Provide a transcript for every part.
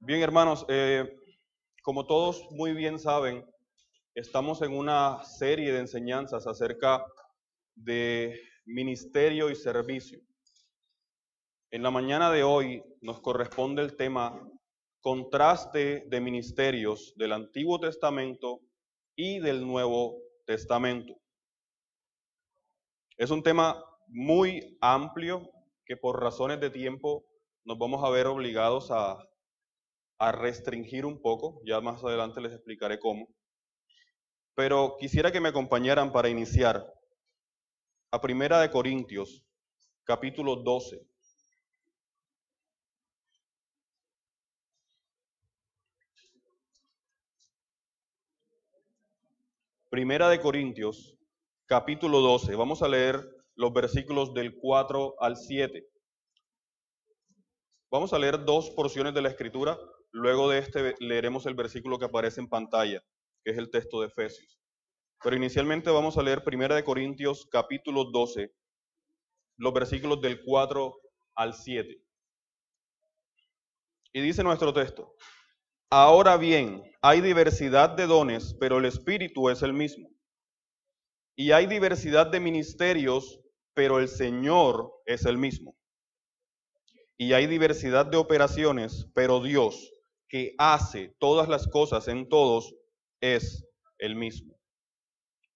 Bien, hermanos, como todos muy bien saben, estamos en una serie de enseñanzas acerca de ministerio y servicio. En la mañana de hoy nos corresponde el tema contraste de ministerios del Antiguo Testamento y del Nuevo Testamento. Es un tema muy amplio que por razones de tiempo nos vamos a ver obligados a restringir un poco, ya más adelante les explicaré cómo, pero quisiera que me acompañaran para iniciar a Primera de Corintios, capítulo 12. Primera de Corintios, capítulo 12. Vamos a leer los versículos del 4 al 7. Vamos a leer dos porciones de la Escritura, luego de este leeremos el versículo que aparece en pantalla, que es el texto de Efesios. Pero inicialmente vamos a leer Primera de Corintios, capítulo 12, los versículos del 4 al 7. Y dice nuestro texto: Ahora bien, hay diversidad de dones, pero el Espíritu es el mismo. Y hay diversidad de ministerios, pero el Señor es el mismo. Y hay diversidad de operaciones, pero Dios, que hace todas las cosas en todos, es el mismo.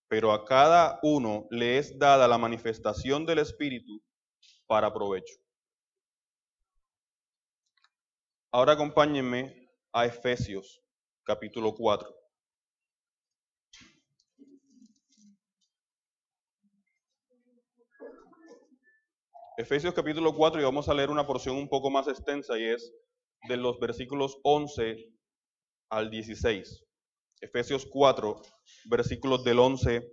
Pero a cada uno le es dada la manifestación del Espíritu para provecho. Ahora acompáñenme a Efesios, capítulo 4. Efesios capítulo 4, y vamos a leer una porción un poco más extensa, y es de los versículos 11 al 16. Efesios 4, versículos del 11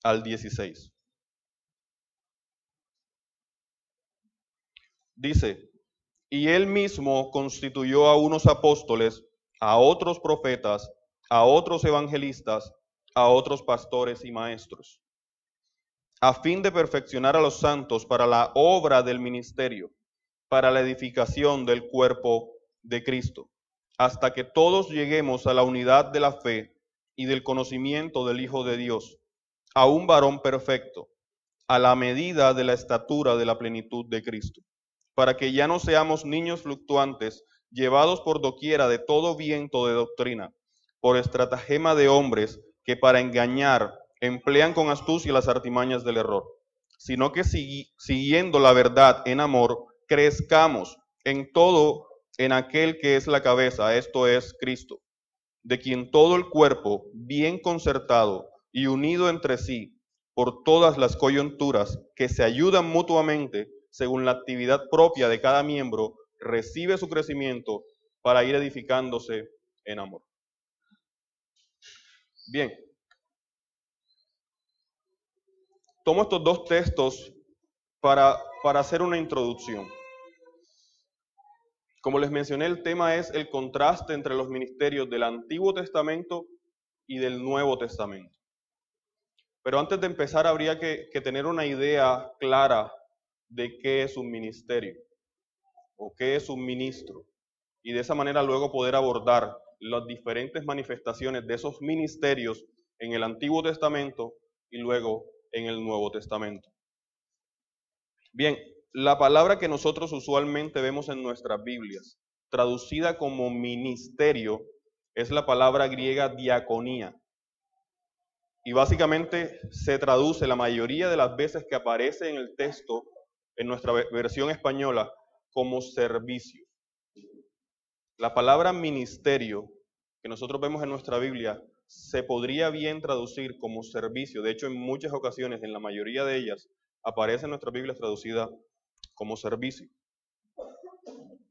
al 16. Dice: Y él mismo constituyó a unos apóstoles, a otros profetas, a otros evangelistas, a otros pastores y maestros, a fin de perfeccionar a los santos para la obra del ministerio, para la edificación del cuerpo de Cristo, hasta que todos lleguemos a la unidad de la fe y del conocimiento del Hijo de Dios, a un varón perfecto, a la medida de la estatura de la plenitud de Cristo, para que ya no seamos niños fluctuantes, llevados por doquiera de todo viento de doctrina, por estratagema de hombres que para engañar emplean con astucia las artimañas del error, sino que siguiendo la verdad en amor, crezcamos en todo en aquel que es la cabeza, esto es Cristo, de quien todo el cuerpo, bien concertado y unido entre sí por todas las coyunturas que se ayudan mutuamente según la actividad propia de cada miembro, recibe su crecimiento para ir edificándose en amor. Bien, tomo estos dos textos para hacer una introducción. Como les mencioné, el tema es el contraste entre los ministerios del Antiguo Testamento y del Nuevo Testamento. Pero antes de empezar, habría que tener una idea clara de qué es un ministerio o qué es un ministro, y de esa manera luego poder abordar las diferentes manifestaciones de esos ministerios en el Antiguo Testamento y luego en el Nuevo Testamento. Bien, la palabra que nosotros usualmente vemos en nuestras Biblias, traducida como ministerio, es la palabra griega diaconía. Y básicamente se traduce la mayoría de las veces que aparece en el texto, en nuestra versión española, como servicio. La palabra ministerio, que nosotros vemos en nuestra Biblia, se podría bien traducir como servicio. De hecho, en muchas ocasiones, en la mayoría de ellas, aparece en nuestra Biblia traducida como servicio.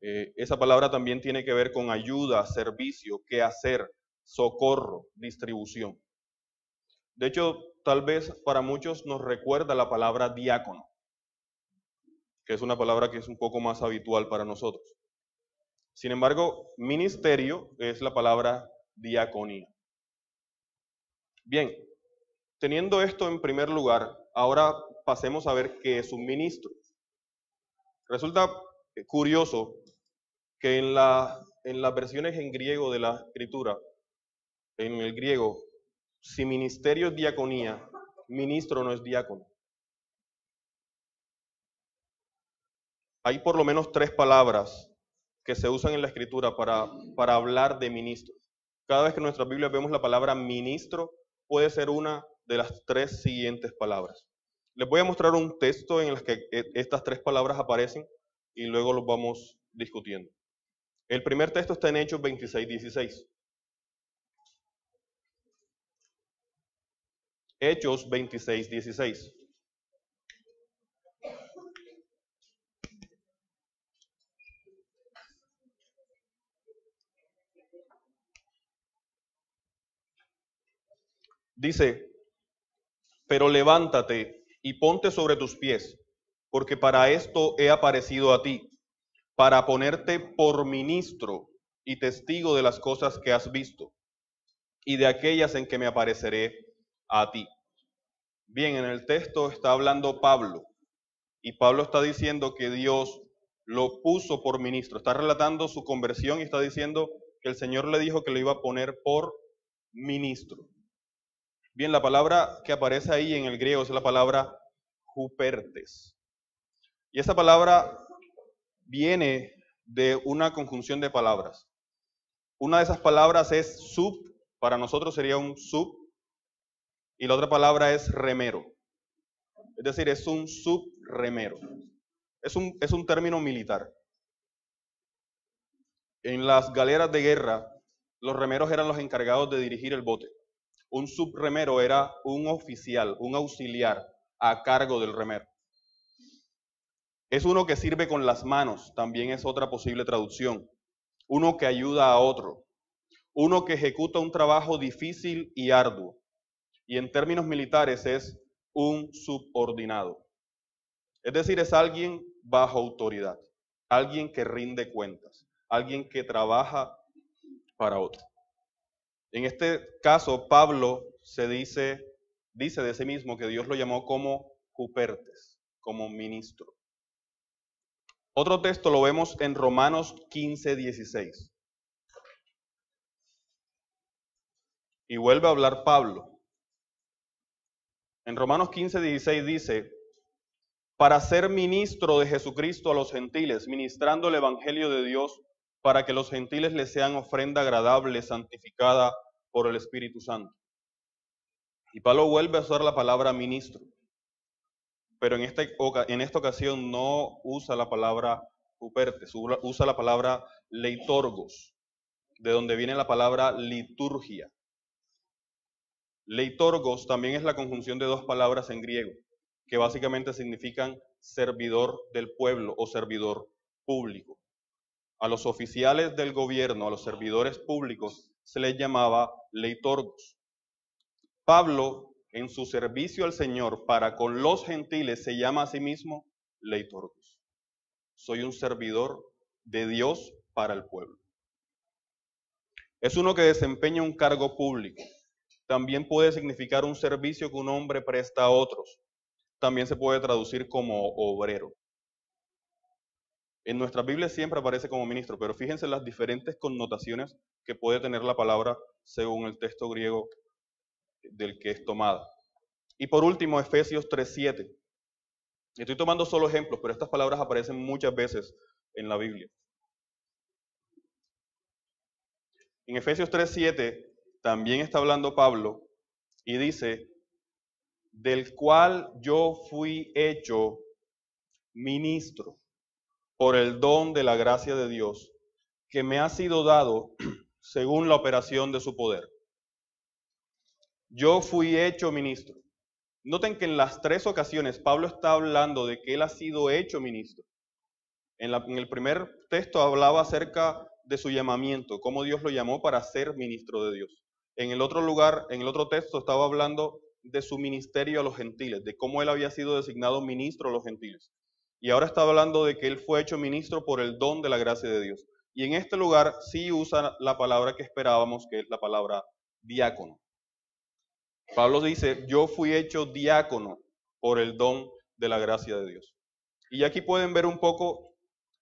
Esa palabra también tiene que ver con ayuda, servicio, quehacer, socorro, distribución. De hecho, tal vez para muchos nos recuerda la palabra diácono, que es una palabra que es un poco más habitual para nosotros. Sin embargo, ministerio es la palabra diaconía. Bien, teniendo esto en primer lugar, ahora pasemos a ver qué es un ministro. Resulta curioso que en la en las versiones en griego de la escritura, en el griego, si ministerio es diaconía, ministro no es diácono. Hay por lo menos 3 palabras que se usan en la escritura para hablar de ministro. Cada vez que en nuestra Biblia vemos la palabra ministro, puede ser una de las 3 siguientes palabras. Les voy a mostrar un texto en el que estas 3 palabras aparecen y luego los vamos discutiendo. El primer texto está en Hechos 26:16. Hechos 26:16. Dice, pero levántate y ponte sobre tus pies, porque para esto he aparecido a ti, para ponerte por ministro y testigo de las cosas que has visto y de aquellas en que me apareceré a ti. Bien, en el texto está hablando Pablo, y Pablo está diciendo que Dios lo puso por ministro. Está relatando su conversión y está diciendo que el Señor le dijo que lo iba a poner por ministro. Bien, la palabra que aparece ahí en el griego es la palabra hupertes. Y esa palabra viene de una conjunción de palabras. Una de esas palabras es sub, para nosotros sería un sub, y la otra palabra es remero. Es decir, es un subremero. Es un término militar. En las galeras de guerra, los remeros eran los encargados de dirigir el bote. Un subremero era un oficial, un auxiliar a cargo del remero. Es uno que sirve con las manos, también es otra posible traducción. Uno que ayuda a otro. Uno que ejecuta un trabajo difícil y arduo. Y en términos militares es un subordinado. Es decir, es alguien bajo autoridad, alguien que rinde cuentas, alguien que trabaja para otro. En este caso, Pablo se dice de sí mismo que Dios lo llamó como hupertes, como ministro. Otro texto lo vemos en Romanos 15:16. Y vuelve a hablar Pablo. En Romanos 15:16 dice, para ser ministro de Jesucristo a los gentiles, ministrando el evangelio de Dios, para que los gentiles les sean ofrenda agradable, santificada por el Espíritu Santo. Y Pablo vuelve a usar la palabra ministro, pero en esta ocasión no usa la palabra hupertes, usa la palabra leitorgos, de donde viene la palabra liturgia. Leitorgos también es la conjunción de 2 palabras en griego, que básicamente significan servidor del pueblo o servidor público. A los oficiales del gobierno, a los servidores públicos, se les llamaba leitorgos. Pablo, en su servicio al Señor para con los gentiles, se llama a sí mismo leitorgos. Soy un servidor de Dios para el pueblo. Es uno que desempeña un cargo público. También puede significar un servicio que un hombre presta a otros. También se puede traducir como obrero. En nuestra Biblia siempre aparece como ministro, pero fíjense las diferentes connotaciones que puede tener la palabra según el texto griego del que es tomada. Y por último, Efesios 3:7. Estoy tomando solo ejemplos, pero estas palabras aparecen muchas veces en la Biblia. En Efesios 3:7 también está hablando Pablo y dice, del cual yo fui hecho ministro por el don de la gracia de Dios, que me ha sido dado según la operación de su poder. Yo fui hecho ministro. Noten que en las 3 ocasiones Pablo está hablando de que él ha sido hecho ministro. En el primer texto hablaba acerca de su llamamiento, cómo Dios lo llamó para ser ministro de Dios. En el otro lugar, en el otro texto estaba hablando de su ministerio a los gentiles, de cómo él había sido designado ministro a los gentiles. Y ahora está hablando de que él fue hecho ministro por el don de la gracia de Dios. Y en este lugar sí usa la palabra que esperábamos, que es la palabra diácono. Pablo dice, yo fui hecho diácono por el don de la gracia de Dios. Y aquí pueden ver un poco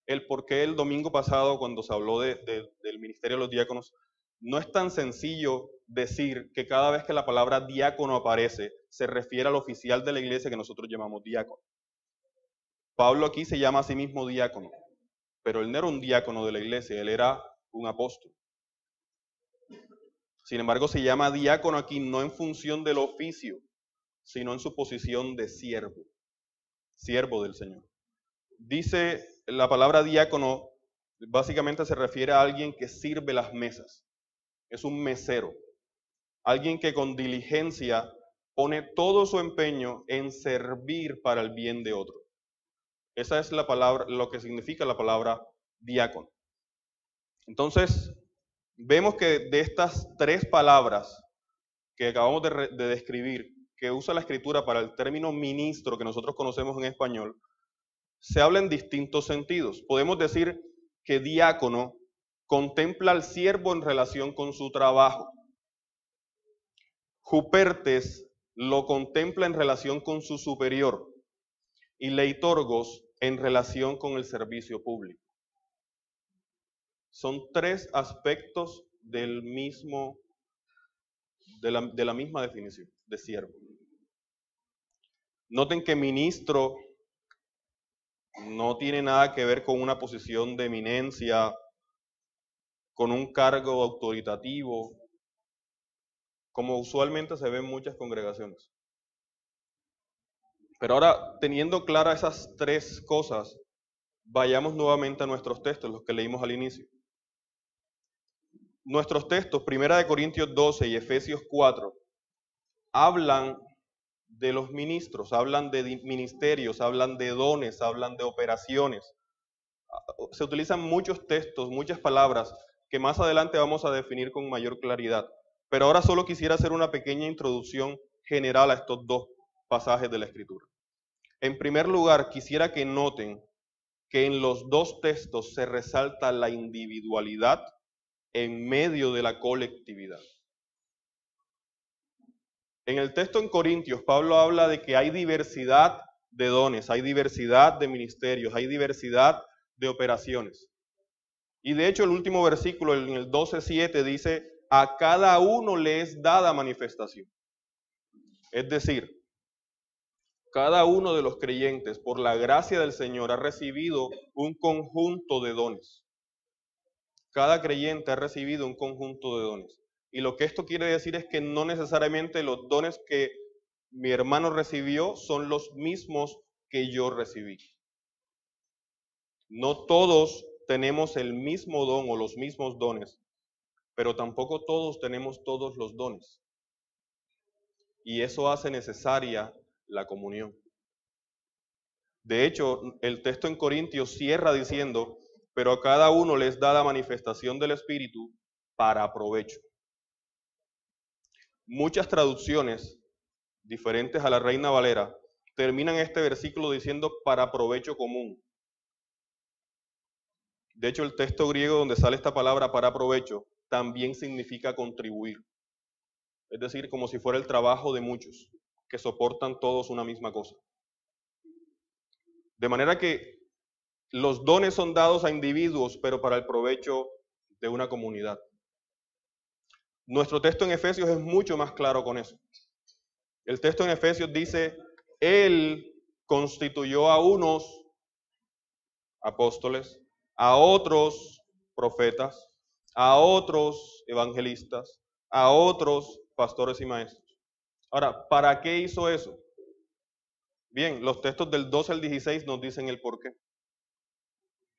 el por qué el domingo pasado, cuando se habló del ministerio de los diáconos, no es tan sencillo decir que cada vez que la palabra diácono aparece, se refiere al oficial de la iglesia que nosotros llamamos diácono. Pablo aquí se llama a sí mismo diácono, pero él no era un diácono de la iglesia, él era un apóstol. Sin embargo, se llama diácono aquí no en función del oficio, sino en su posición de siervo, siervo del Señor. Dice la palabra diácono, básicamente se refiere a alguien que sirve las mesas, es un mesero, alguien que con diligencia pone todo su empeño en servir para el bien de otro. Esa es la palabra, lo que significa la palabra diácono. Entonces, vemos que de estas tres palabras que acabamos de describir, que usa la Escritura para el término ministro que nosotros conocemos en español, se habla en distintos sentidos. Podemos decir que diácono contempla al siervo en relación con su trabajo. Jupertes lo contempla en relación con su superior y leitorgos en relación con el servicio público. Son tres aspectos de la misma definición de siervo. Noten que ministro no tiene nada que ver con una posición de eminencia, con un cargo autoritativo, como usualmente se ve en muchas congregaciones. Pero ahora, teniendo claras esas tres cosas, vayamos nuevamente a nuestros textos, los que leímos al inicio. Nuestros textos, 1 Corintios 12 y Efesios 4, hablan de los ministros, hablan de ministerios, hablan de dones, hablan de operaciones. Se utilizan muchos textos, muchas palabras que más adelante vamos a definir con mayor claridad. Pero ahora solo quisiera hacer una pequeña introducción general a estos dos pasajes de la Escritura. En primer lugar, quisiera que noten que en los dos textos se resalta la individualidad en medio de la colectividad. En el texto en Corintios, Pablo habla de que hay diversidad de dones, hay diversidad de ministerios, hay diversidad de operaciones. Y de hecho el último versículo, en el 12:7, dice, a cada uno le es dada manifestación. Es decir, cada uno de los creyentes, por la gracia del Señor, ha recibido un conjunto de dones. Cada creyente ha recibido un conjunto de dones. Y lo que esto quiere decir es que no necesariamente los dones que mi hermano recibió son los mismos que yo recibí. No todos tenemos el mismo don o los mismos dones, pero tampoco todos tenemos todos los dones. Y eso hace necesaria la comunión. De hecho, el texto en Corintios cierra diciendo, pero a cada uno les da la manifestación del Espíritu para provecho. Muchas traducciones diferentes a la Reina Valera terminan este versículo diciendo para provecho común. De hecho, el texto griego donde sale esta palabra para provecho también significa contribuir. Es decir, como si fuera el trabajo de muchos que soportan todos una misma cosa. De manera que los dones son dados a individuos, pero para el provecho de una comunidad. Nuestro texto en Efesios es mucho más claro con eso. El texto en Efesios dice, Él constituyó a unos apóstoles, a otros profetas, a otros evangelistas, a otros pastores y maestros. Ahora, ¿para qué hizo eso? Bien, los textos del 12 al 16 nos dicen el por qué.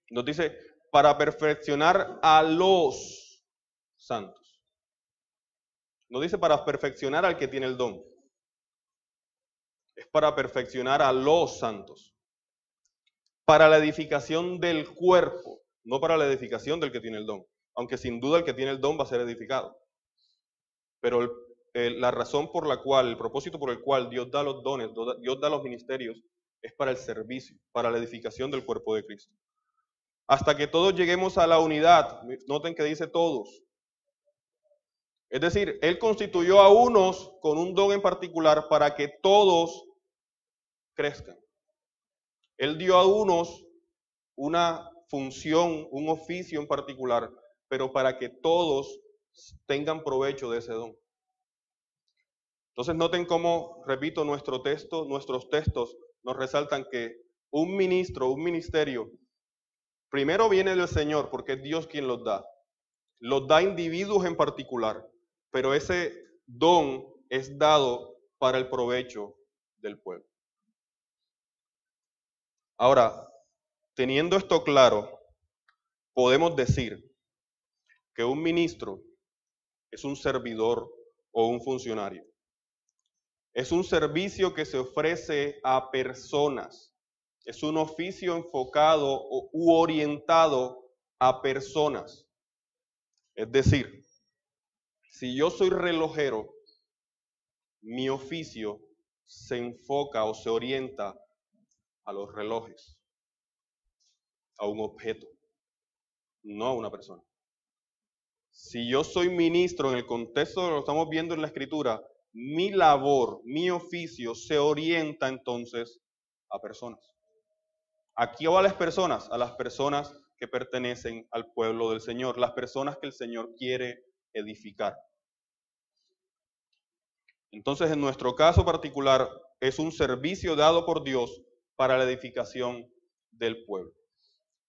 Nos dice, para perfeccionar a los santos. No dice para perfeccionar al que tiene el don. Es para perfeccionar a los santos. Para la edificación del cuerpo, no para la edificación del que tiene el don. Aunque sin duda el que tiene el don va a ser edificado. Pero la razón por la cual, el propósito por el cual Dios da los dones, Dios da los ministerios, es para el servicio, para la edificación del cuerpo de Cristo. Hasta que todos lleguemos a la unidad, noten que dice todos. Es decir, Él constituyó a unos con un don en particular para que todos crezcan. Él dio a unos una función, un oficio en particular, pero para que todos tengan provecho de ese don. Entonces noten cómo, repito, nuestros textos nos resaltan que un ministro, un ministerio, primero viene del Señor, porque es Dios quien los da a individuos en particular, pero ese don es dado para el provecho del pueblo. Ahora, teniendo esto claro, podemos decir que un ministro es un servidor o un funcionario. Es un servicio que se ofrece a personas. Es un oficio enfocado u orientado a personas. Es decir, si yo soy relojero, mi oficio se enfoca o se orienta a los relojes, a un objeto, no a una persona. Si yo soy ministro en el contexto de lo que estamos viendo en la Escritura, mi labor, mi oficio se orienta entonces a personas. ¿A cuáles personas? A las personas que pertenecen al pueblo del Señor, las personas que el Señor quiere edificar. Entonces, en nuestro caso particular, es un servicio dado por Dios para la edificación del pueblo.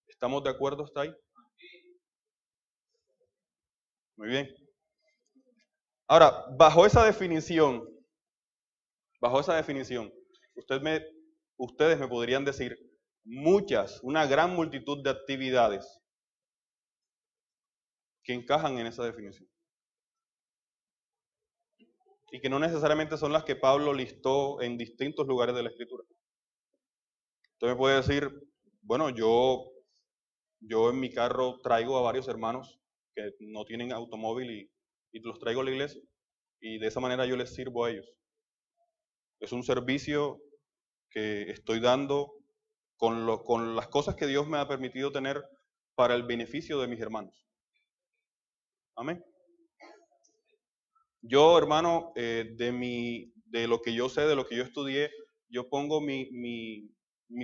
¿Estamos de acuerdo hasta ahí? Muy bien. Ahora, bajo esa definición, ustedes me podrían decir una gran multitud de actividades que encajan en esa definición. Y que no necesariamente son las que Pablo listó en distintos lugares de la Escritura. Usted me puede decir, bueno, yo en mi carro traigo a varios hermanos que no tienen automóvil y los traigo a la iglesia. Y de esa manera yo les sirvo a ellos. Es un servicio que estoy dando con las cosas que Dios me ha permitido tener para el beneficio de mis hermanos. Amén. Yo, hermano, de lo que yo sé, de lo que yo estudié, yo pongo mi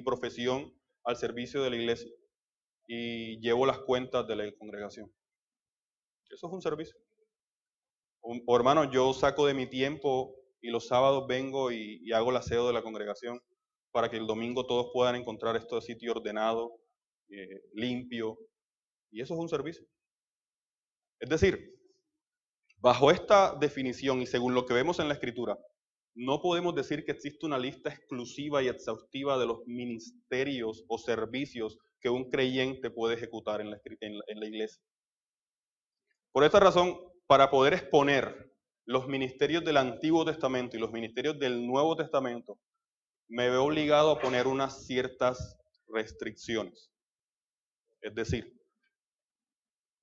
profesión al servicio de la iglesia y llevo las cuentas de la congregación. Eso es un servicio. O hermano, yo saco de mi tiempo y los sábados vengo y hago el aseo de la congregación para que el domingo todos puedan encontrar este sitio ordenado, limpio, y eso es un servicio. Es decir, bajo esta definición y según lo que vemos en la Escritura, no podemos decir que existe una lista exclusiva y exhaustiva de los ministerios o servicios que un creyente puede ejecutar en la iglesia. Por esta razón, para poder exponer los ministerios del Antiguo Testamento y los ministerios del Nuevo Testamento, me veo obligado a poner unas ciertas restricciones. Es decir,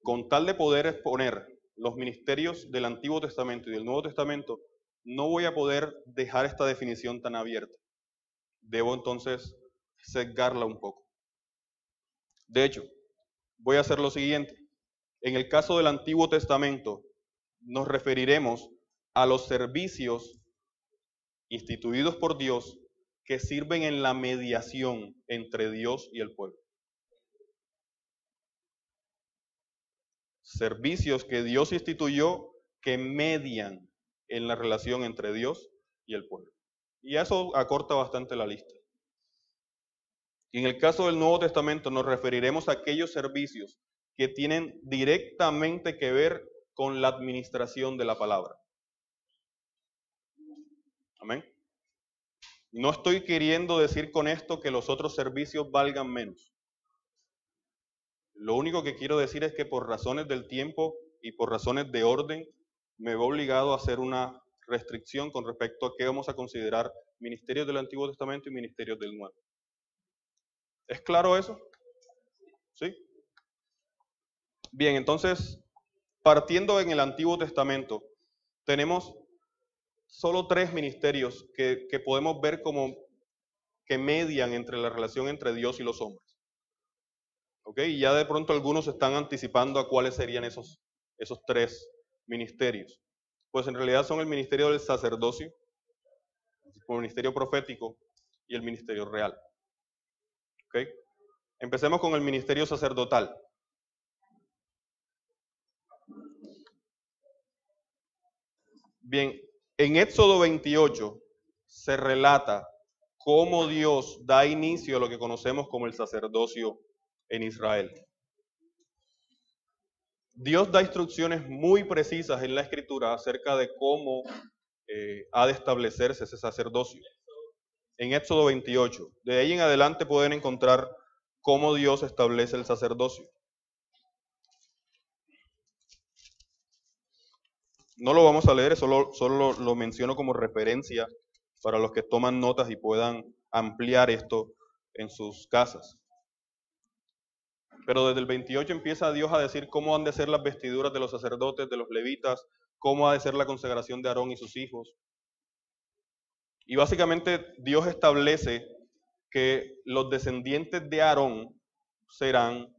con tal de poder exponer los ministerios del Antiguo Testamento y del Nuevo Testamento, no voy a poder dejar esta definición tan abierta. Debo entonces sesgarla un poco. De hecho, voy a hacer lo siguiente. En el caso del Antiguo Testamento, nos referiremos a los servicios instituidos por Dios que sirven en la mediación entre Dios y el pueblo. Servicios que Dios instituyó que median en la relación entre Dios y el pueblo. Y eso acorta bastante la lista. Y en el caso del Nuevo Testamento nos referiremos a aquellos servicios que tienen directamente que ver con la administración de la palabra. Amén. No estoy queriendo decir con esto que los otros servicios valgan menos. Lo único que quiero decir es que por razones del tiempo y por razones de orden, me veo obligado a hacer una restricción con respecto a qué vamos a considerar ministerios del Antiguo Testamento y ministerios del Nuevo. ¿Es claro eso? ¿Sí? Bien, entonces, partiendo en el Antiguo Testamento, tenemos solo 3 ministerios que podemos ver como que median entre la relación entre Dios y los hombres. ¿Ok? Y ya de pronto algunos están anticipando a cuáles serían esos 3 ministerios. Pues en realidad son el ministerio del sacerdocio, el ministerio profético y el ministerio real. ¿Ok? Empecemos con el ministerio sacerdotal. Bien, en Éxodo 28 se relata cómo Dios da inicio a lo que conocemos como el sacerdocio en Israel. Dios da instrucciones muy precisas en la Escritura acerca de cómo ha de establecerse ese sacerdocio. En Éxodo 28, de ahí en adelante pueden encontrar cómo Dios establece el sacerdocio. No lo vamos a leer, solo lo menciono como referencia para los que toman notas y puedan ampliar esto en sus casas. Pero desde el 28 empieza Dios a decir cómo han de ser las vestiduras de los sacerdotes, de los levitas, cómo ha de ser la consagración de Aarón y sus hijos. Y básicamente Dios establece que los descendientes de Aarón serán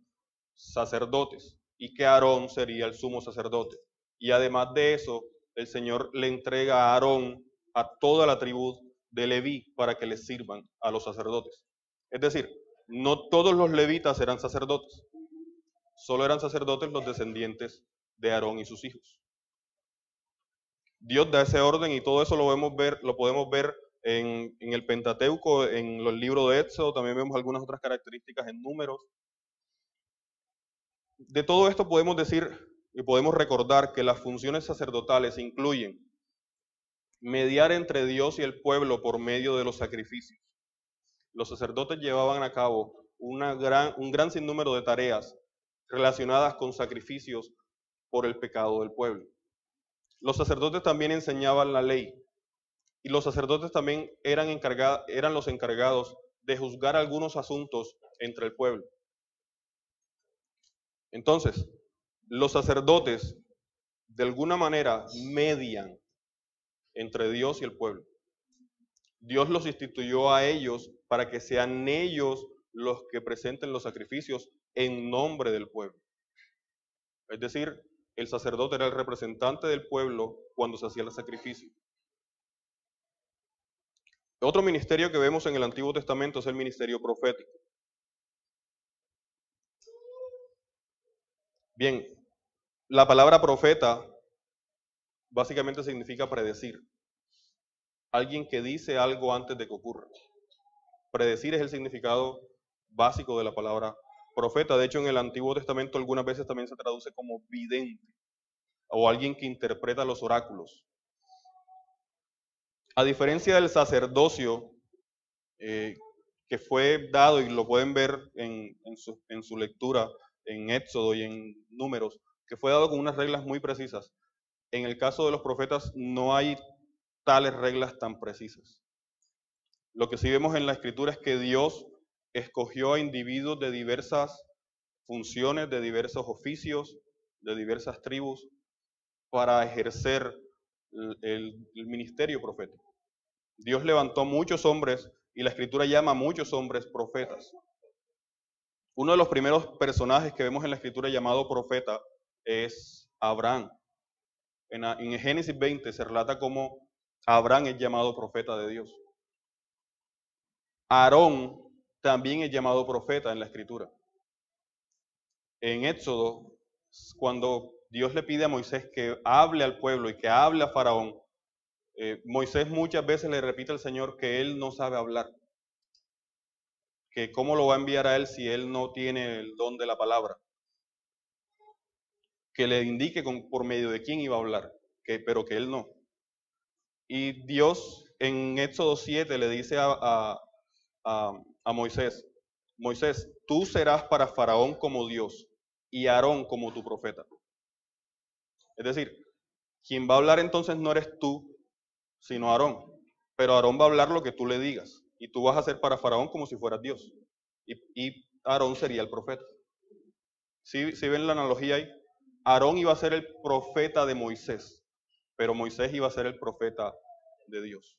sacerdotes y que Aarón sería el sumo sacerdote. Y además de eso, el Señor le entrega a Aarón a toda la tribu de Leví para que les sirvan a los sacerdotes. Es decir, no todos los levitas eran sacerdotes, solo eran sacerdotes los descendientes de Aarón y sus hijos. Dios da ese orden y todo eso lo podemos ver en el Pentateuco, en los libros de Éxodo, también vemos algunas otras características en Números. De todo esto podemos decir y podemos recordar que las funciones sacerdotales incluyen mediar entre Dios y el pueblo por medio de los sacrificios. Los sacerdotes llevaban a cabo un gran sinnúmero de tareas relacionadas con sacrificios por el pecado del pueblo. Los sacerdotes también enseñaban la ley y los sacerdotes también eran los encargados de juzgar algunos asuntos entre el pueblo. Entonces, los sacerdotes de alguna manera median entre Dios y el pueblo. Dios los instituyó a ellos para que sean ellos los que presenten los sacrificios en nombre del pueblo. Es decir, el sacerdote era el representante del pueblo cuando se hacía el sacrificio. Otro ministerio que vemos en el Antiguo Testamento es el ministerio profético. Bien, la palabra profeta básicamente significa predecir. Alguien que dice algo antes de que ocurra. Predecir es el significado básico de la palabra profeta. De hecho, en el Antiguo Testamento algunas veces también se traduce como vidente o alguien que interpreta los oráculos. A diferencia del sacerdocio que fue dado, y lo pueden ver en su lectura en Éxodo y en Números, que fue dado con unas reglas muy precisas. En el caso de los profetas no hay tales reglas tan precisas. Lo que sí vemos en la Escritura es que Dios escogió a individuos de diversas funciones, de diversos oficios, de diversas tribus, para ejercer el ministerio profético. Dios levantó muchos hombres y la Escritura llama a muchos hombres profetas. Uno de los primeros personajes que vemos en la Escritura llamado profeta es Abraham. En Génesis 20 se relata cómo Abraham es llamado profeta de Dios. Aarón también es llamado profeta en la Escritura. En Éxodo, cuando Dios le pide a Moisés que hable al pueblo y que hable a Faraón, Moisés muchas veces le repite al Señor que él no sabe hablar, que cómo lo va a enviar a él si él no tiene el don de la palabra, que le indique por medio de quién iba a hablar, pero que él no. Y Dios en Éxodo 7 le dice a Moisés, Moisés, tú serás para Faraón como Dios y Aarón como tu profeta. Es decir, quien va a hablar entonces no eres tú, sino Aarón. Pero Aarón va a hablar lo que tú le digas. Y tú vas a ser para Faraón como si fueras Dios. Y Aarón sería el profeta. ¿Sí ven la analogía ahí? Aarón iba a ser el profeta de Moisés, pero Moisés iba a ser el profeta de Dios.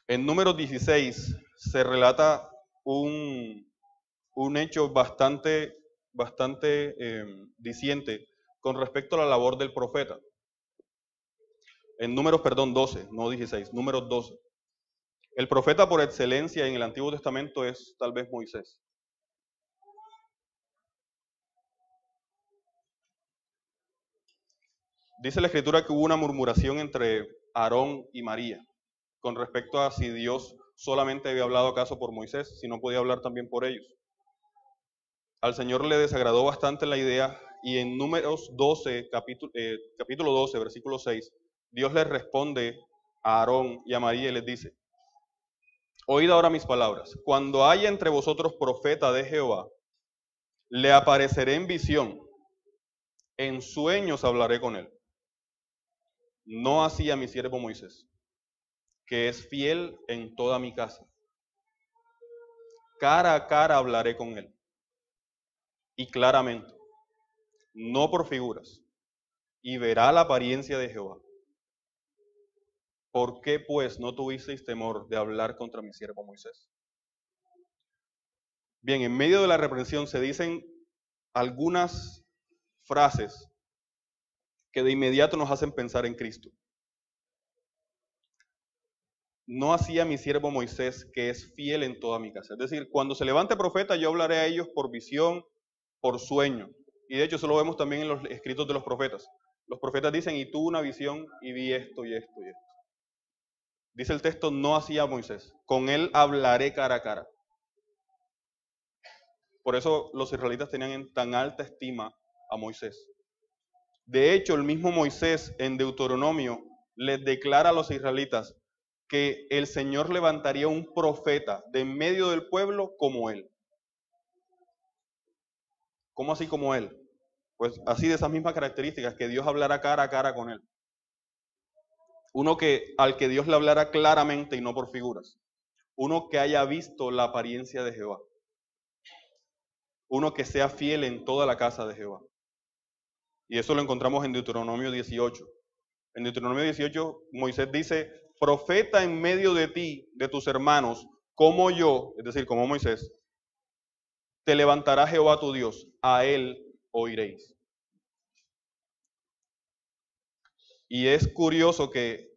En Números 16 se relata un hecho bastante diciente con respecto a la labor del profeta. En Números, 12, no 16, Números 12. El profeta por excelencia en el Antiguo Testamento es tal vez Moisés. Dice la Escritura que hubo una murmuración entre Aarón y María con respecto a si Dios solamente había hablado acaso por Moisés, si no podía hablar también por ellos. Al Señor le desagradó bastante la idea y en Números 12, capítulo 12, versículo 6, Dios les responde a Aarón y a María y les dice: oíd ahora mis palabras, cuando haya entre vosotros profeta de Jehová, le apareceré en visión, en sueños hablaré con él. No así a mi siervo Moisés, que es fiel en toda mi casa. Cara a cara hablaré con él, y claramente, no por figuras, y verá la apariencia de Jehová. ¿Por qué pues no tuvisteis temor de hablar contra mi siervo Moisés? Bien, en medio de la reprensión se dicen algunas frases que de inmediato nos hacen pensar en Cristo. No así a mi siervo Moisés, que es fiel en toda mi casa. Es decir, cuando se levante profeta, yo hablaré a ellos por visión, por sueño. Y de hecho eso lo vemos también en los escritos de los profetas. Los profetas dicen: y tuve una visión y vi esto y esto y esto. Dice el texto: no así a Moisés, con él hablaré cara a cara. Por eso los israelitas tenían en tan alta estima a Moisés. De hecho, el mismo Moisés en Deuteronomio les declara a los israelitas que el Señor levantaría un profeta de en medio del pueblo como él. ¿Cómo así como él? Pues así, de esas mismas características, que Dios hablara cara a cara con él. Uno al que Dios le hablara claramente y no por figuras. Uno que haya visto la apariencia de Jehová. Uno que sea fiel en toda la casa de Jehová. Y eso lo encontramos en Deuteronomio 18. En Deuteronomio 18, Moisés dice: profeta en medio de ti, de tus hermanos, como yo, es decir, como Moisés, te levantará Jehová tu Dios, a él oiréis. Y es curioso que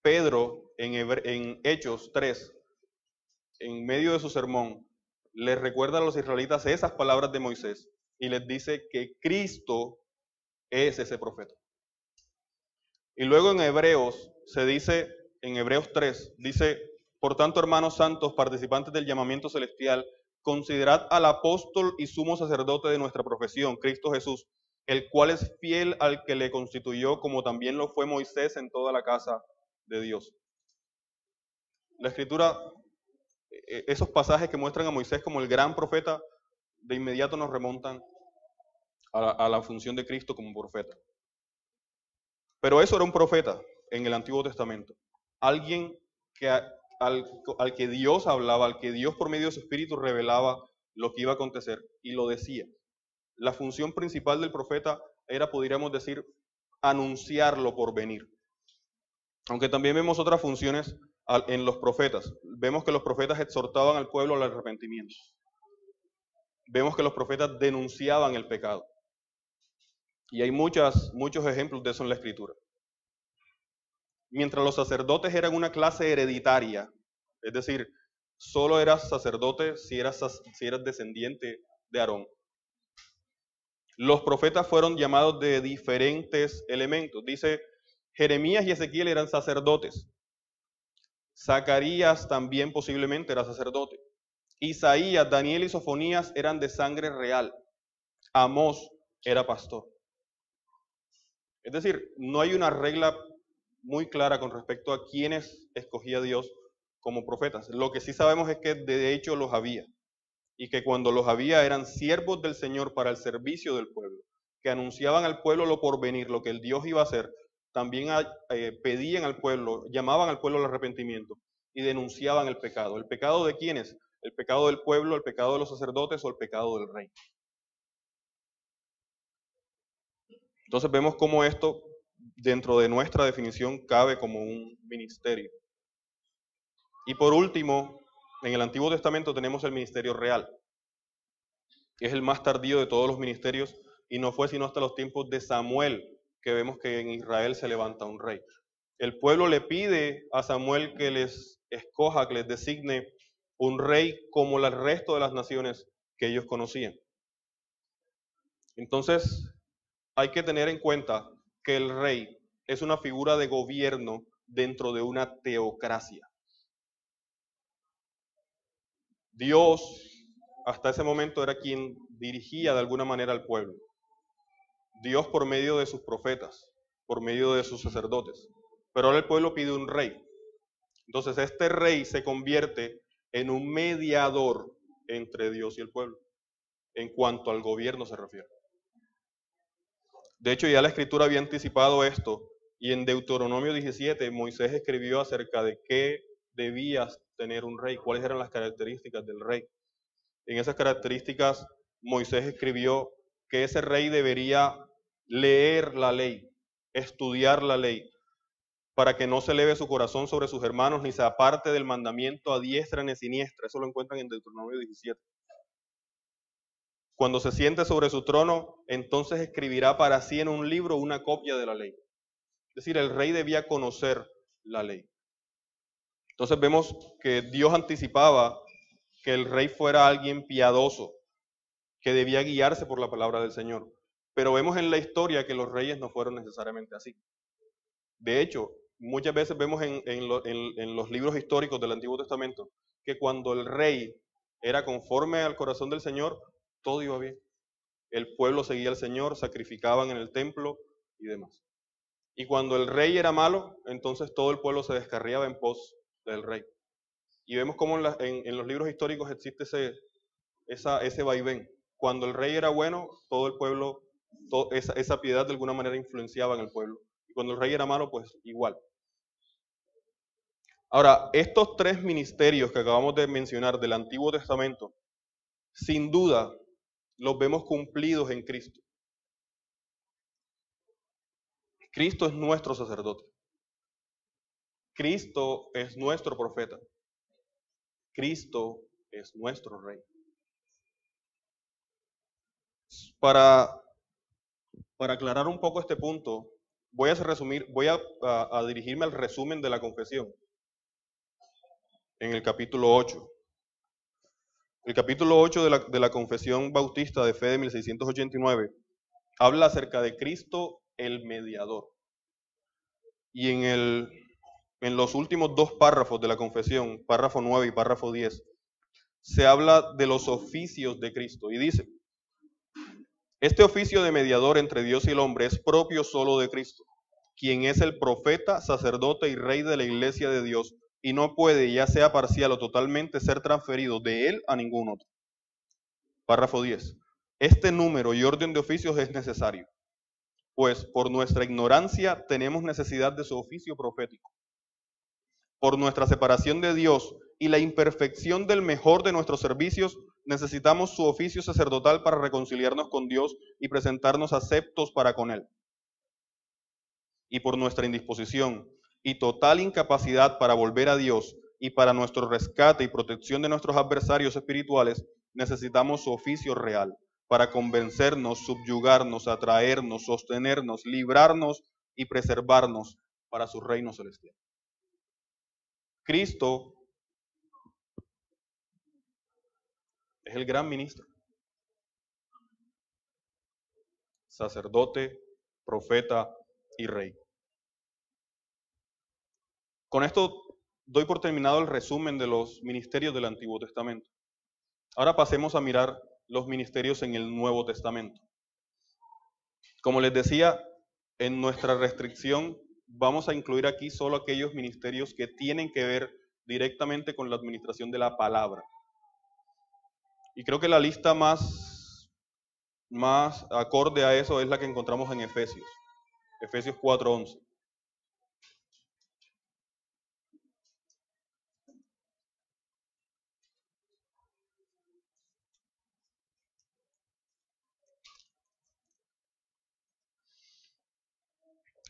Pedro, en Hechos 3, en medio de su sermón, les recuerda a los israelitas esas palabras de Moisés y les dice que Cristo es ese profeta. Y luego en Hebreos se dice, en Hebreos 3, dice: por tanto, hermanos santos, participantes del llamamiento celestial, considerad al apóstol y sumo sacerdote de nuestra profesión, Cristo Jesús, el cual es fiel al que le constituyó, como también lo fue Moisés en toda la casa de Dios. La Escritura, esos pasajes que muestran a Moisés como el gran profeta, de inmediato nos remontan a la función de Cristo como profeta. Pero eso era un profeta en el Antiguo Testamento. Alguien que al que Dios hablaba, al que Dios por medio de su Espíritu revelaba lo que iba a acontecer y lo decía. La función principal del profeta era, podríamos decir, anunciarlo por venir. Aunque también vemos otras funciones en los profetas. Vemos que los profetas exhortaban al pueblo al arrepentimiento. Vemos que los profetas denunciaban el pecado. Y hay muchos ejemplos de eso en la Escritura. Mientras los sacerdotes eran una clase hereditaria, es decir, solo eras sacerdote si eras descendiente de Aarón. Los profetas fueron llamados de diferentes elementos. Dice, Jeremías y Ezequiel eran sacerdotes. Zacarías también posiblemente era sacerdote. Isaías, Daniel y Sofonías eran de sangre real. Amós era pastor. Es decir, no hay una regla muy clara con respecto a quiénes escogía Dios como profetas. Lo que sí sabemos es que de hecho los había, y que cuando los había eran siervos del Señor para el servicio del pueblo, que anunciaban al pueblo lo porvenir, lo que el Dios iba a hacer. También pedían al pueblo, llamaban al pueblo al arrepentimiento y denunciaban el pecado. ¿El pecado de quiénes? El pecado del pueblo, el pecado de los sacerdotes o el pecado del rey. Entonces vemos cómo esto, dentro de nuestra definición, cabe como un ministerio. Y por último, en el Antiguo Testamento tenemos el ministerio real, que es el más tardío de todos los ministerios, y no fue sino hasta los tiempos de Samuel que vemos que en Israel se levanta un rey. El pueblo le pide a Samuel que les escoja, que les designe un rey como el resto de las naciones que ellos conocían. Entonces, hay que tener en cuenta que el rey es una figura de gobierno dentro de una teocracia. Dios, hasta ese momento, era quien dirigía de alguna manera al pueblo. Dios por medio de sus profetas, por medio de sus sacerdotes. Pero ahora el pueblo pide un rey. Entonces este rey se convierte en un mediador entre Dios y el pueblo, en cuanto al gobierno se refiere. De hecho, ya la Escritura había anticipado esto, y en Deuteronomio 17 Moisés escribió acerca de qué debía tener un rey, cuáles eran las características del rey. En esas características Moisés escribió que ese rey debería leer la ley, estudiar la ley, para que no se eleve su corazón sobre sus hermanos, ni se aparte del mandamiento a diestra ni siniestra. Eso lo encuentran en Deuteronomio 17. Cuando se siente sobre su trono, entonces escribirá para sí en un libro una copia de la ley. Es decir, el rey debía conocer la ley. Entonces vemos que Dios anticipaba que el rey fuera alguien piadoso, que debía guiarse por la palabra del Señor. Pero vemos en la historia que los reyes no fueron necesariamente así. De hecho, muchas veces vemos en los libros históricos del Antiguo Testamento que cuando el rey era conforme al corazón del Señor, todo iba bien. El pueblo seguía al Señor, sacrificaban en el templo y demás. Y cuando el rey era malo, entonces todo el pueblo se descarriaba en pos del rey. Y vemos cómo en los libros históricos existe ese vaivén. Cuando el rey era bueno, todo el pueblo, esa piedad de alguna manera influenciaba en el pueblo. Y cuando el rey era malo, pues igual. Ahora, estos tres ministerios que acabamos de mencionar del Antiguo Testamento, sin duda, los vemos cumplidos en Cristo. Cristo es nuestro sacerdote. Cristo es nuestro profeta. Cristo es nuestro rey. Para aclarar un poco este punto, voy a dirigirme al resumen de la confesión en el capítulo 8. El capítulo 8 de la Confesión Bautista de Fe de 1689 habla acerca de Cristo el mediador. Y en los últimos dos párrafos de la confesión, párrafo 9 y párrafo 10, se habla de los oficios de Cristo y dice: este oficio de mediador entre Dios y el hombre es propio solo de Cristo, quien es el profeta, sacerdote y rey de la iglesia de Dios, y no puede, ya sea parcial o totalmente, ser transferido de él a ningún otro. Párrafo 10. Este número y orden de oficios es necesario, pues por nuestra ignorancia tenemos necesidad de su oficio profético. Por nuestra separación de Dios y la imperfección del mejor de nuestros servicios, necesitamos su oficio sacerdotal para reconciliarnos con Dios y presentarnos aceptos para con Él. Y por nuestra indisposición y total incapacidad para volver a Dios y para nuestro rescate y protección de nuestros adversarios espirituales, necesitamos su oficio real para convencernos, subyugarnos, atraernos, sostenernos, librarnos y preservarnos para su reino celestial. Cristo es el gran ministro, sacerdote, profeta y rey. Con esto doy por terminado el resumen de los ministerios del Antiguo Testamento. Ahora pasemos a mirar los ministerios en el Nuevo Testamento. Como les decía, en nuestra restricción vamos a incluir aquí solo aquellos ministerios que tienen que ver directamente con la administración de la palabra. Y creo que la lista más acorde a eso es la que encontramos en Efesios 4:11.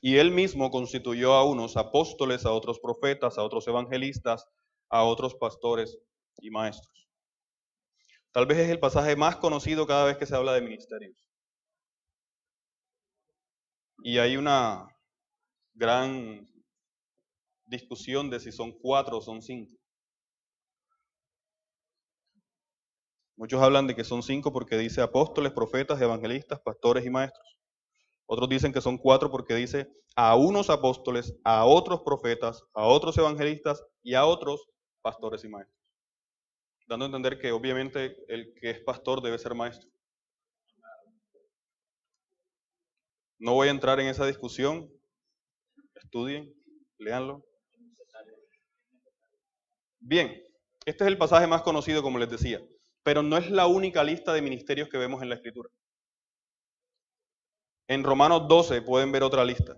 Y él mismo constituyó a unos apóstoles, a otros profetas, a otros evangelistas, a otros pastores y maestros. Tal vez es el pasaje más conocido cada vez que se habla de ministerios. Y hay una gran discusión de si son 4 o son 5. Muchos hablan de que son 5 porque dice apóstoles, profetas, evangelistas, pastores y maestros. Otros dicen que son 4 porque dice a unos apóstoles, a otros profetas, a otros evangelistas y a otros pastores y maestros. Dando a entender que obviamente el que es pastor debe ser maestro. No voy a entrar en esa discusión. Estudien, léanlo. Bien, este es el pasaje más conocido, como les decía, pero no es la única lista de ministerios que vemos en la Escritura. En Romanos 12 pueden ver otra lista.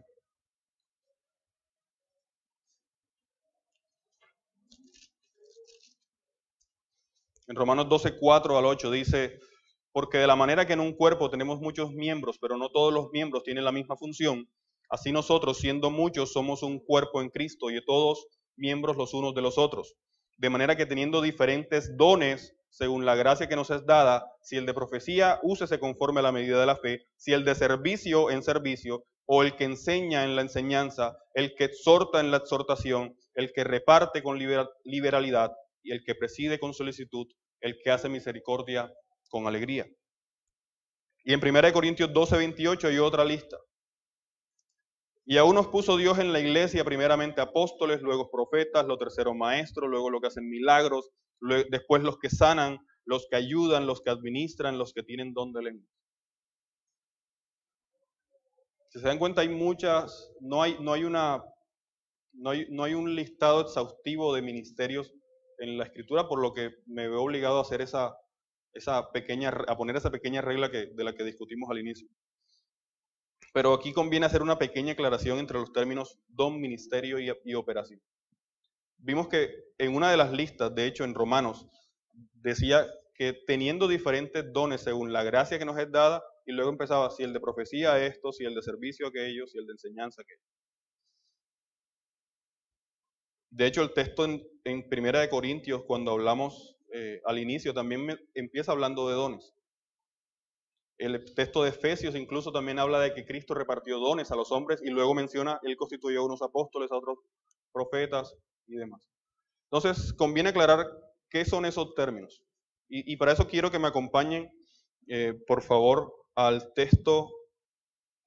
En Romanos 12, 4 al 8 dice, porque de la manera que en un cuerpo tenemos muchos miembros, pero no todos los miembros tienen la misma función, así nosotros, siendo muchos, somos un cuerpo en Cristo y todos miembros los unos de los otros. De manera que teniendo diferentes dones, según la gracia que nos es dada, si el de profecía, úsese conforme a la medida de la fe, si el de servicio, en servicio, o el que enseña en la enseñanza, el que exhorta en la exhortación, el que reparte con liberalidad, y el que preside con solicitud, el que hace misericordia con alegría. Y en 1 Corintios 12, 28 hay otra lista. Y aún nos puso Dios en la iglesia, primeramente apóstoles, luego profetas, los terceros maestros, luego los que hacen milagros, después los que sanan, los que ayudan, los que administran, los que tienen don de lengua. Si se dan cuenta, hay muchas, no hay un listado exhaustivo de ministerios en la Escritura, por lo que me veo obligado a hacer a poner esa pequeña regla de la que discutimos al inicio. Pero aquí conviene hacer una pequeña aclaración entre los términos don, ministerio y operación. Vimos que en una de las listas, de hecho en Romanos, decía que teniendo diferentes dones según la gracia que nos es dada, y luego empezaba si el de profecía esto, si el de servicio aquello, si el de enseñanza aquello. De hecho, el texto en Primera de Corintios, cuando hablamos al inicio, también empieza hablando de dones. El texto de Efesios incluso también habla de que Cristo repartió dones a los hombres y luego menciona, Él constituyó a unos apóstoles, a otros profetas y demás. Entonces, conviene aclarar qué son esos términos. Y para eso quiero que me acompañen, por favor, al texto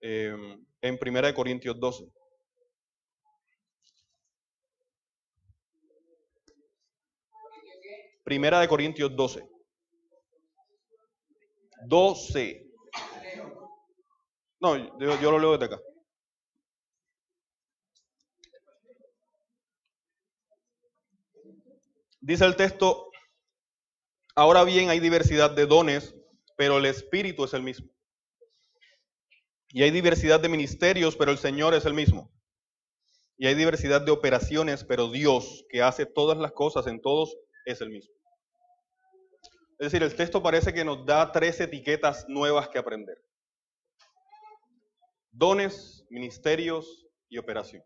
en Primera de Corintios 12. Primera de Corintios 12. 12. No, yo lo leo desde acá. Dice el texto, ahora bien hay diversidad de dones, pero el Espíritu es el mismo. Y hay diversidad de ministerios, pero el Señor es el mismo. Y hay diversidad de operaciones, pero Dios, que hace todas las cosas en todos, es el mismo. Es decir, el texto parece que nos da 3 etiquetas nuevas que aprender. Dones, ministerios y operación.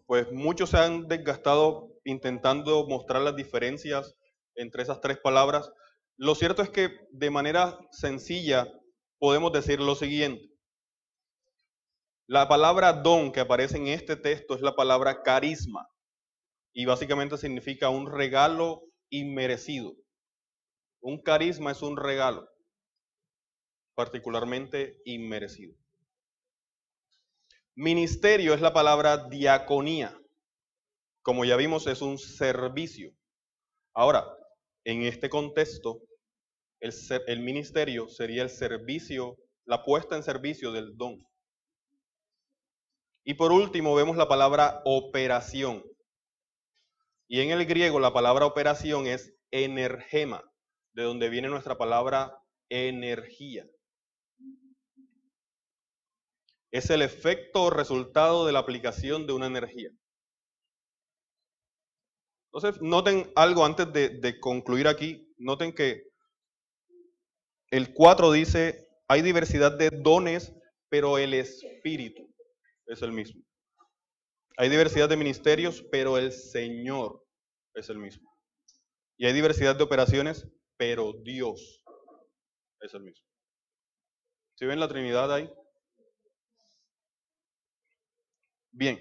Pues muchos se han desgastado intentando mostrar las diferencias entre esas 3 palabras. Lo cierto es que de manera sencilla podemos decir lo siguiente. La palabra don que aparece en este texto es la palabra carisma y básicamente significa un regalo inmerecido. Un carisma es un regalo, particularmente inmerecido. Ministerio es la palabra diaconía. Como ya vimos, es un servicio. Ahora, en este contexto, el ministerio sería el servicio, la puesta en servicio del don. Y por último, vemos la palabra operación. Y en el griego la palabra operación es energema, de donde viene nuestra palabra energía. Es el efecto o resultado de la aplicación de una energía. Entonces, noten algo antes de concluir aquí. Noten que el 4 dice, hay diversidad de dones, pero el Espíritu es el mismo. Hay diversidad de ministerios, pero el Señor es el mismo. Y hay diversidad de operaciones, pero Dios es el mismo. ¿Sí ven la Trinidad ahí? Bien.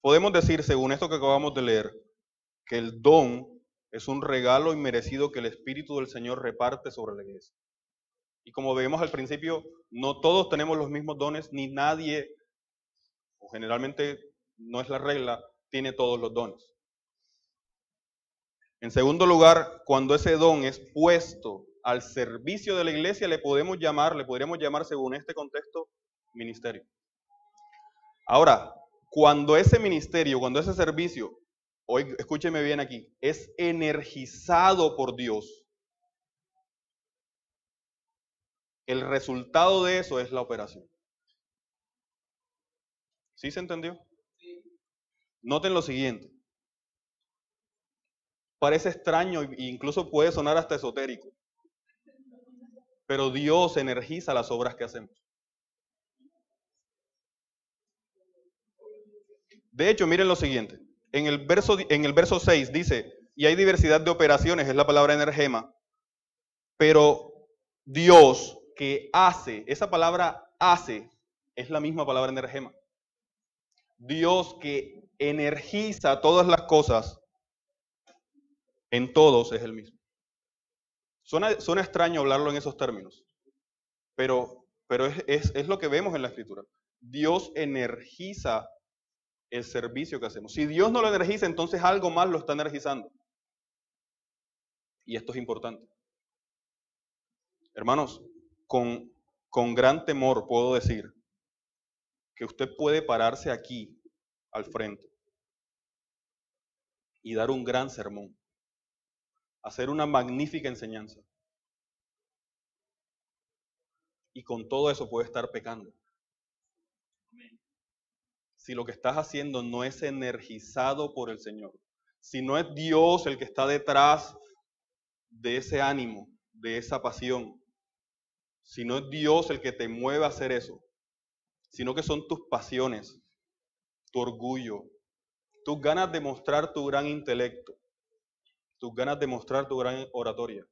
podemos decir, según esto que acabamos de leer, que el don es un regalo inmerecido que el Espíritu del Señor reparte sobre la iglesia. Y como vemos al principio, no todos tenemos los mismos dones, ni nadie, o generalmente no es la regla, tiene todos los dones. En segundo lugar, cuando ese don es puesto al servicio de la iglesia, le podríamos llamar según este contexto, ministerio. Ahora, cuando ese ministerio, cuando ese servicio, hoy escúcheme bien aquí, es energizado por Dios, el resultado de eso es la operación. ¿Sí se entendió? Noten lo siguiente. Parece extraño e incluso puede sonar hasta esotérico, pero Dios energiza las obras que hacemos. De hecho, miren lo siguiente. En el verso 6 dice, y hay diversidad de operaciones, es la palabra energema, pero Dios que hace, esa palabra hace, es la misma palabra energema. Dios que energiza todas las cosas, en todos es el mismo. Suena extraño hablarlo en esos términos, pero es lo que vemos en la Escritura. Dios energiza el servicio que hacemos. Si Dios no lo energiza, entonces algo más lo está energizando. Y esto es importante. Hermanos, con gran temor puedo decir que usted puede pararse aquí al frente y dar un gran sermón, hacer una magnífica enseñanza. Y con todo eso puede estar pecando. Si lo que estás haciendo no es energizado por el Señor, si no es Dios el que está detrás de ese ánimo, de esa pasión, si no es Dios el que te mueve a hacer eso, sino que son tus pasiones, tu orgullo, tus ganas de mostrar tu gran intelecto, tus ganas de mostrar tu gran oratoria,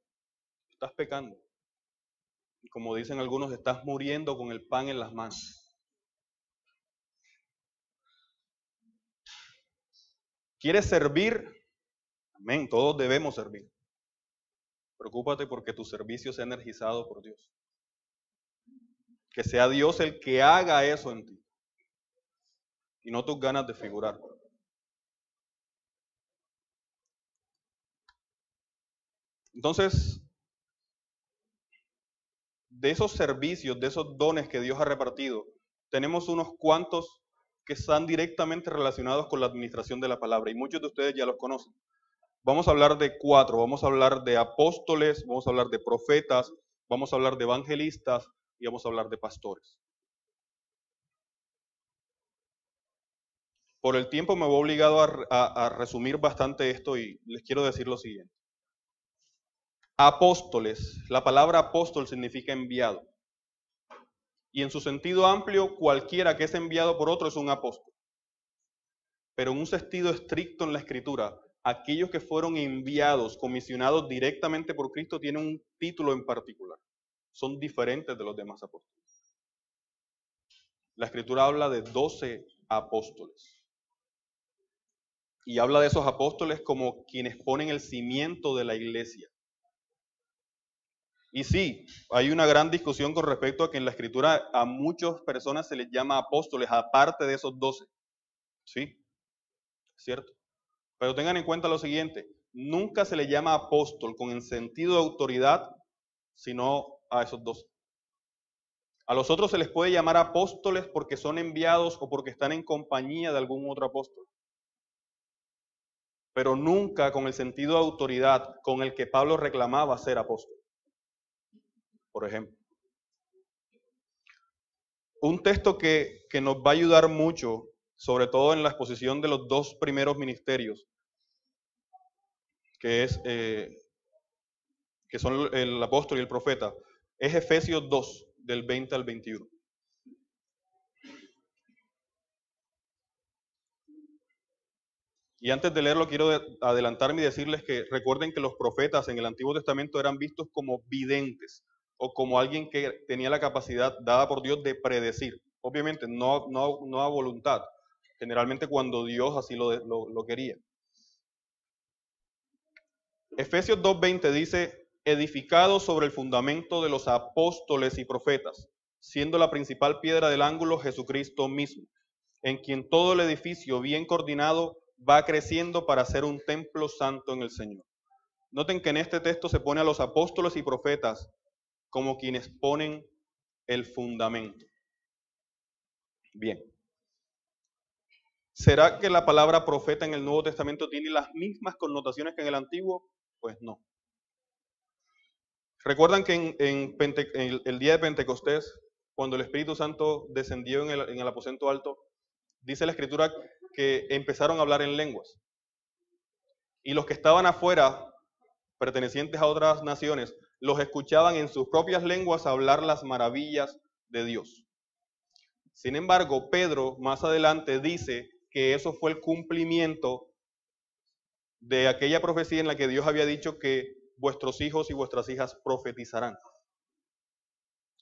estás pecando. Y como dicen algunos, estás muriendo con el pan en las manos. ¿Quieres servir? Amén, todos debemos servir. Preocúpate porque tu servicio sea energizado por Dios. Que sea Dios el que haga eso en ti. Y no tus ganas de figurar. Entonces, de esos servicios, de esos dones que Dios ha repartido, tenemos unos cuantos que están directamente relacionados con la administración de la palabra. Y muchos de ustedes ya los conocen. Vamos a hablar de 4. Vamos a hablar de apóstoles, vamos a hablar de profetas, vamos a hablar de evangelistas y vamos a hablar de pastores. Por el tiempo me voy obligado a resumir bastante esto y les quiero decir lo siguiente. Apóstoles, la palabra apóstol significa enviado. Y en su sentido amplio, cualquiera que es enviado por otro es un apóstol. Pero en un sentido estricto en la Escritura, aquellos que fueron enviados, comisionados directamente por Cristo, tienen un título en particular. Son diferentes de los demás apóstoles. La Escritura habla de 12 apóstoles. Y habla de esos apóstoles como quienes ponen el cimiento de la iglesia. Y sí, hay una gran discusión con respecto a que en la Escritura a muchas personas se les llama apóstoles, aparte de esos 12. Sí, cierto. Pero tengan en cuenta lo siguiente, nunca se le llama apóstol con el sentido de autoridad, sino a esos 12. A los otros se les puede llamar apóstoles porque son enviados o porque están en compañía de algún otro apóstol. Pero nunca con el sentido de autoridad con el que Pablo reclamaba ser apóstol. Por ejemplo. Un texto que nos va a ayudar mucho, sobre todo en la exposición de los 2 primeros ministerios, que son el apóstol y el profeta, es Efesios 2, del 20 al 21. Y antes de leerlo, quiero adelantarme y decirles que recuerden que los profetas en el Antiguo Testamento eran vistos como videntes o como alguien que tenía la capacidad dada por Dios de predecir. Obviamente, no a voluntad. generalmente cuando Dios así lo quería. Efesios 2:20 dice, edificado sobre el fundamento de los apóstoles y profetas, siendo la principal piedra del ángulo Jesucristo mismo, en quien todo el edificio bien coordinado va creciendo para ser un templo santo en el Señor. Noten que en este texto se pone a los apóstoles y profetas como quienes ponen el fundamento. Bien. ¿Será que la palabra profeta en el Nuevo Testamento tiene las mismas connotaciones que en el Antiguo? Pues no. ¿Recuerdan que en el día de Pentecostés, cuando el Espíritu Santo descendió en el aposento alto, dice la Escritura que empezaron a hablar en lenguas? Y los que estaban afuera, pertenecientes a otras naciones, los escuchaban en sus propias lenguas hablar las maravillas de Dios. Sin embargo, Pedro más adelante dice que eso fue el cumplimiento de aquella profecía en la que Dios había dicho que vuestros hijos y vuestras hijas profetizarán.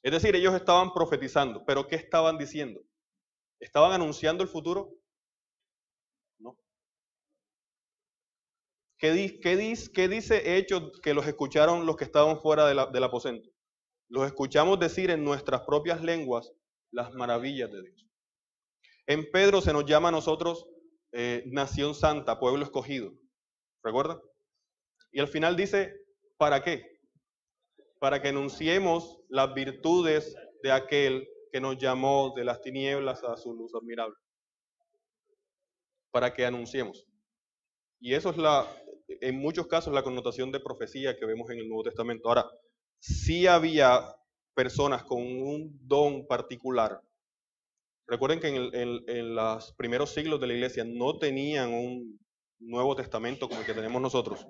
Es decir, ellos estaban profetizando, pero ¿qué estaban diciendo? ¿Estaban anunciando el futuro? No. ¿Qué dice Hechos que los escucharon los que estaban fuera del aposento? Los escuchamos decir en nuestras propias lenguas las maravillas de Dios. En Pedro se nos llama a nosotros nación santa, pueblo escogido. ¿Recuerdan? Y al final dice, ¿para qué? Para que anunciemos las virtudes de aquel que nos llamó de las tinieblas a su luz admirable. Para que anunciemos. Y eso es en muchos casos, la connotación de profecía que vemos en el Nuevo Testamento. Ahora, sí había personas con un don particular. Recuerden que en los primeros siglos de la iglesia no tenían un Nuevo Testamento como el que tenemos nosotros.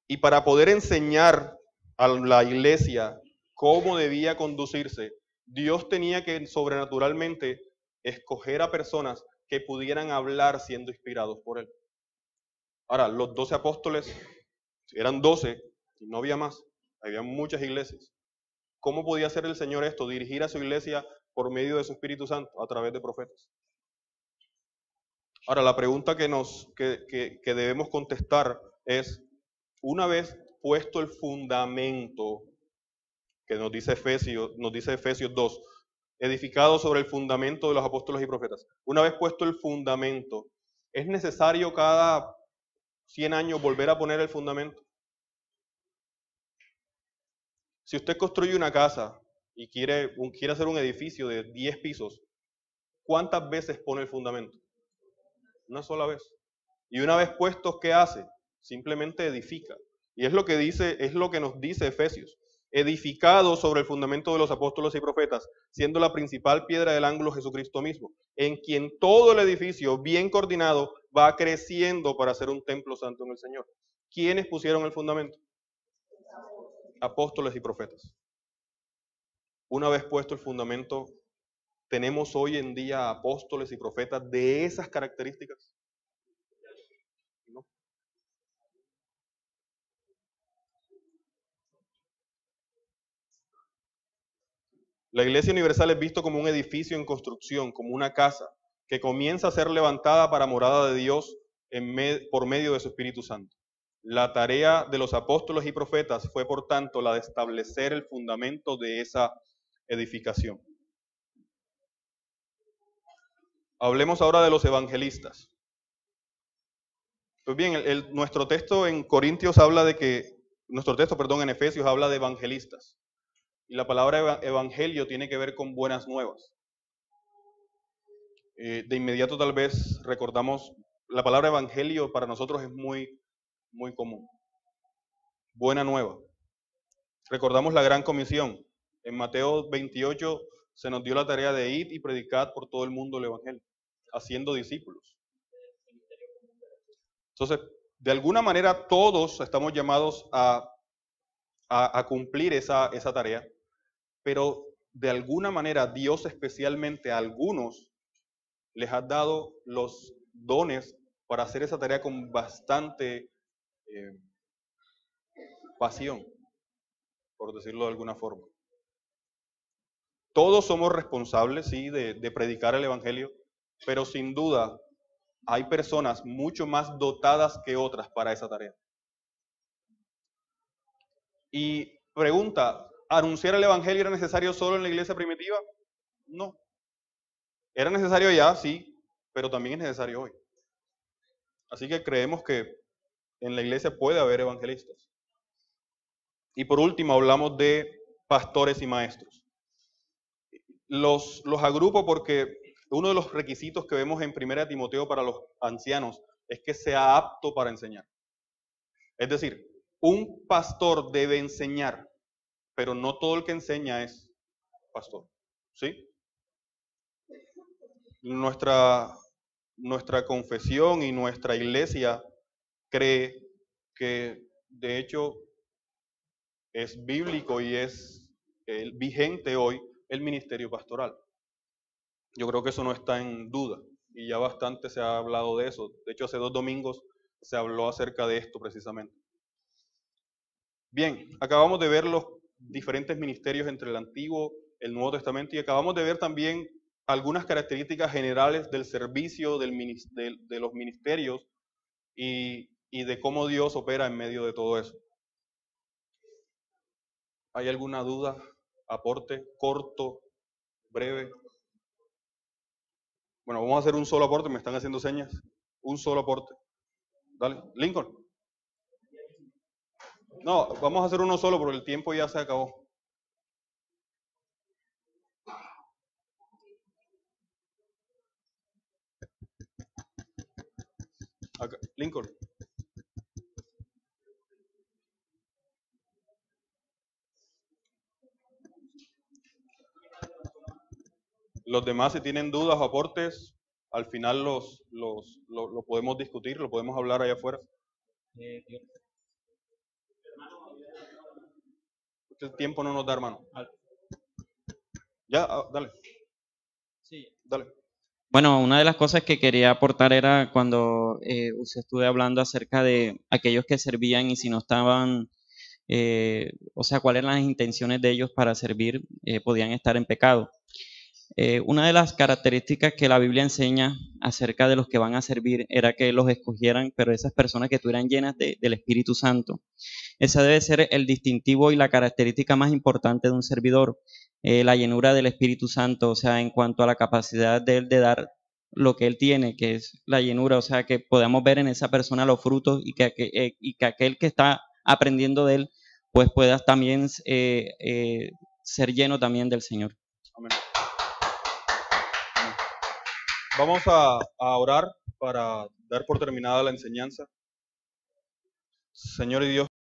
Y para poder enseñar a la iglesia cómo debía conducirse, Dios tenía que sobrenaturalmente escoger a personas que pudieran hablar siendo inspirados por Él. Ahora, los 12 apóstoles eran 12 y no había más, había muchas iglesias. ¿Cómo podía hacer el Señor esto? Dirigir a su iglesia por medio de su Espíritu Santo, a través de profetas. Ahora, la pregunta que debemos contestar es, una vez puesto el fundamento, que nos dice Efesios 2, edificado sobre el fundamento de los apóstoles y profetas, una vez puesto el fundamento, ¿es necesario cada 100 años volver a poner el fundamento? Si usted construye una casa y quiere hacer un edificio de 10 pisos, ¿cuántas veces pone el fundamento? Una sola vez. Y una vez puesto, ¿qué hace? Simplemente edifica. Y es lo que nos dice Efesios. Edificado sobre el fundamento de los apóstoles y profetas, siendo la principal piedra del ángulo Jesucristo mismo, en quien todo el edificio, bien coordinado, va creciendo para ser un templo santo en el Señor. ¿Quiénes pusieron el fundamento? Apóstoles y profetas. Una vez puesto el fundamento, ¿tenemos hoy en día apóstoles y profetas de esas características? No. La Iglesia Universal es visto como un edificio en construcción, como una casa, que comienza a ser levantada para morada de Dios por medio de su Espíritu Santo. La tarea de los apóstoles y profetas fue, por tanto, la de establecer el fundamento de esa edificación. Hablemos ahora de los evangelistas. Pues bien, nuestro texto en Efesios habla de evangelistas. Y la palabra evangelio tiene que ver con buenas nuevas. De inmediato tal vez recordamos, la palabra evangelio para nosotros es muy, muy común. Buena nueva. Recordamos la gran comisión. En Mateo 28 se nos dio la tarea de ir y predicar por todo el mundo el evangelio, haciendo discípulos. Entonces, de alguna manera todos estamos llamados a cumplir esa tarea, pero de alguna manera Dios especialmente a algunos les ha dado los dones para hacer esa tarea con bastante pasión, por decirlo de alguna forma. Todos somos responsables, sí, de predicar el evangelio, pero sin duda hay personas mucho más dotadas que otras para esa tarea. Y pregunta, ¿anunciar el evangelio era necesario solo en la iglesia primitiva? No. Era necesario ya, sí, pero también es necesario hoy. Así que creemos que en la iglesia puede haber evangelistas. Y por último hablamos de pastores y maestros. Los agrupo porque uno de los requisitos que vemos en 1 Timoteo para los ancianos es que sea apto para enseñar. Es decir, un pastor debe enseñar, pero no todo el que enseña es pastor. ¿Sí? Nuestra confesión y nuestra iglesia cree que de hecho es bíblico y es vigente hoy el ministerio pastoral. Yo creo que eso no está en duda y ya bastante se ha hablado de eso. De hecho, hace 2 domingos se habló acerca de esto precisamente. Bien, acabamos de ver los diferentes ministerios entre el Antiguo y el Nuevo Testamento y acabamos de ver también algunas características generales del servicio de los ministerios y de cómo Dios opera en medio de todo eso. ¿Hay alguna duda, aporte corto, breve? Bueno, vamos a hacer un solo aporte, me están haciendo señas. Un solo aporte. Dale, Lincoln. No, vamos a hacer uno solo porque el tiempo ya se acabó. Acá, Lincoln. Los demás, si tienen dudas o aportes, al final lo podemos discutir, lo podemos hablar allá afuera. El tiempo no nos da, hermano. Ya, dale. Sí. Dale. Bueno, una de las cosas que quería aportar era cuando usted estuve hablando acerca de aquellos que servían y si no estaban, o sea, cuáles eran las intenciones de ellos para servir, podían estar en pecado. Una de las características que la Biblia enseña acerca de los que van a servir era que los escogieran, pero esas personas que estuvieran llenas del Espíritu Santo. Ese debe ser el distintivo y la característica más importante de un servidor, la llenura del Espíritu Santo, o sea, en cuanto a la capacidad de él de dar lo que él tiene, que es la llenura, o sea, que podamos ver en esa persona los frutos y que aquel que está aprendiendo de él, pues pueda también ser lleno también del Señor. Amén. Vamos a orar para dar por terminada la enseñanza. Señor y Dios,